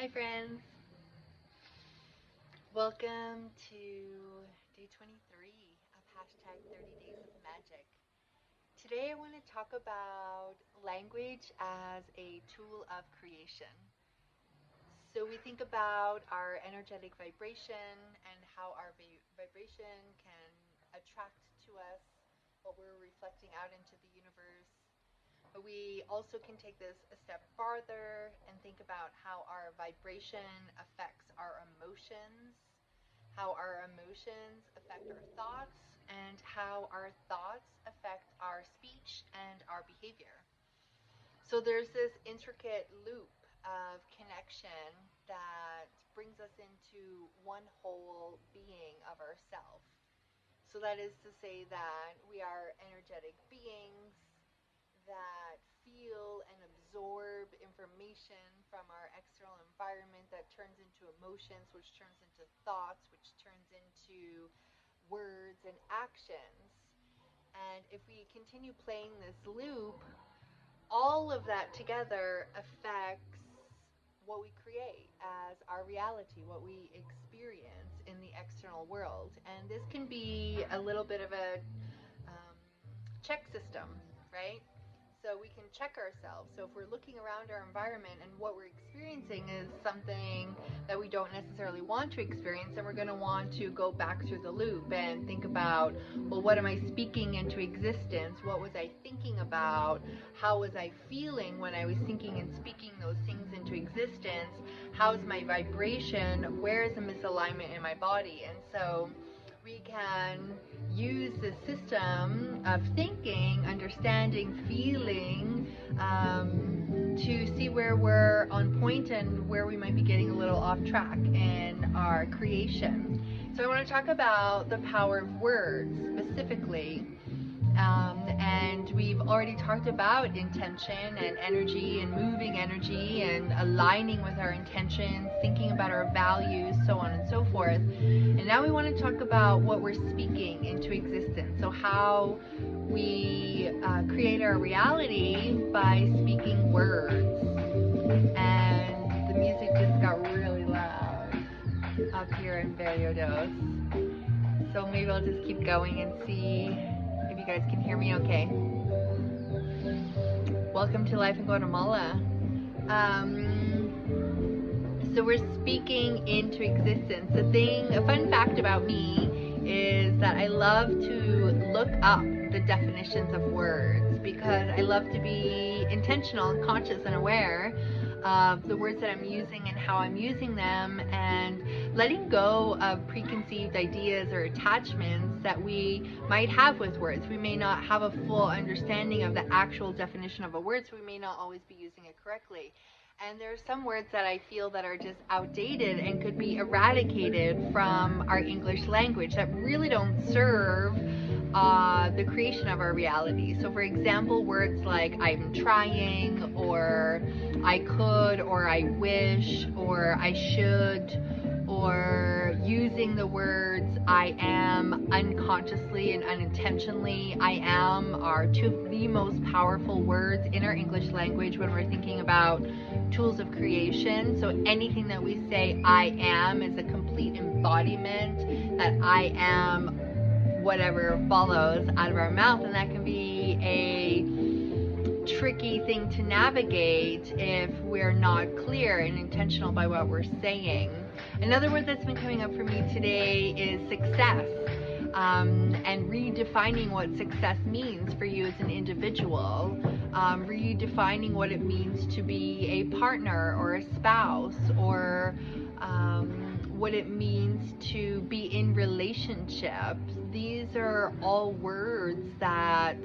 Hi friends, welcome to day 23 of hashtag 30 Days of Magic. Today I want to talk about language as a tool of creation. So we think about our energetic vibration and how our vibration can attract to us what we're reflecting out into the universe. But we also can take this a step farther and think about how our vibration affects our emotions, how our emotions affect our thoughts, and how our thoughts affect our speech and our behavior. So there's this intricate loop of connection that brings us into one whole being of ourself. So that is to say that we are energetic beings that feel and absorb information from our external environment that turns into emotions, which turns into thoughts, which turns into words and actions. And if we continue playing this loop, all of that together affects what we create as our reality, what we experience in the external world. And this can be a little bit of a check system, right? So we can check ourselves. So if we're looking around our environment and what we're experiencing is something that we don't necessarily want to experience, then we're going to want to go back through the loop and think about, well, what am I speaking into existence? What was I thinking about? How was I feeling when I was thinking and speaking those things into existence? How's my vibration? Where is the misalignment in my body? And so we can use the system of thinking, understanding, feeling, to see where we're on point and where we might be getting a little off track in our creation. So I want to talk about the power of words specifically. And we've already talked about intention and energy and moving energy and aligning with our intentions, thinking about our values, so on and so forth. And now we want to talk about what we're speaking into existence. So how we create our reality by speaking words. And the music just got really loud up here in Barrios. So maybe I'll just keep going and see if you guys can hear me okay. Welcome to Life in Guatemala. So we're speaking into existence. A fun fact about me is that I love to look up the definitions of words because I love to be intentional and conscious and aware of the words that I'm using and how I'm using them, and letting go of preconceived ideas or attachments that we might have with words. We may not have a full understanding of the actual definition of a word, so we may not always be using it correctly. And there are some words that I feel that are just outdated and could be eradicated from our English language that really don't serve the creation of our reality. So for example, words like I'm trying, or I could, or I wish, or I should, or using the words I am unconsciously and unintentionally. I am are two of the most powerful words in our English language when we're thinking about tools of creation. So anything that we say I am is a complete embodiment that I am whatever follows out of our mouth, and that can be a tricky thing to navigate if we're not clear and intentional by what we're saying. Another word that's been coming up for me today is success, and redefining what success means for you as an individual, redefining what it means to be a partner or a spouse, or what it means to be in relationships. These are all words that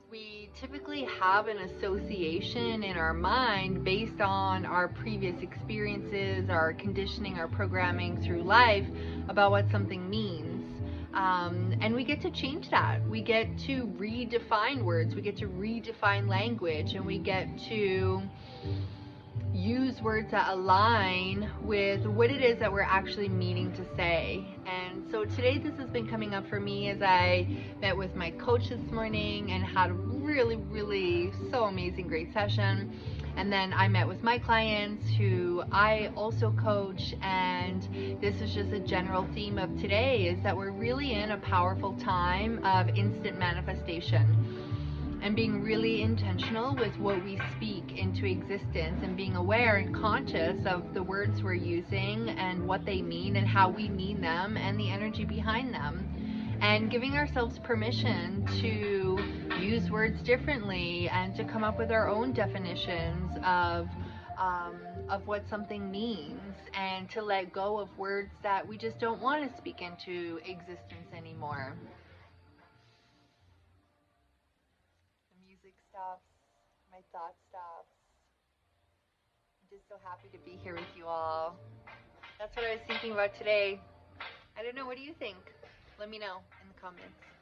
we typically have an association in our mind based on our previous experiences, our conditioning, our programming through life about what something means. And we get to change that. We get to redefine words, we get to redefine language, and we get to use words that align with what it is that we're actually meaning to say. And so today this has been coming up for me as I met with my coach this morning and had a really so amazing great session. And then I met with my clients who I also coach, and this is just a general theme of today, is that we're really in a powerful time of instant manifestation and being really intentional with what we speak into existence, and being aware and conscious of the words we're using and what they mean and how we mean them and the energy behind them, and giving ourselves permission to use words differently and to come up with our own definitions of what something means, and to let go of words that we just don't want to speak into existence anymore. The music stops, my thought stops. I'm just so happy to be here with you all. That's what I was thinking about today. I don't know, what do you think? Let me know in the comments.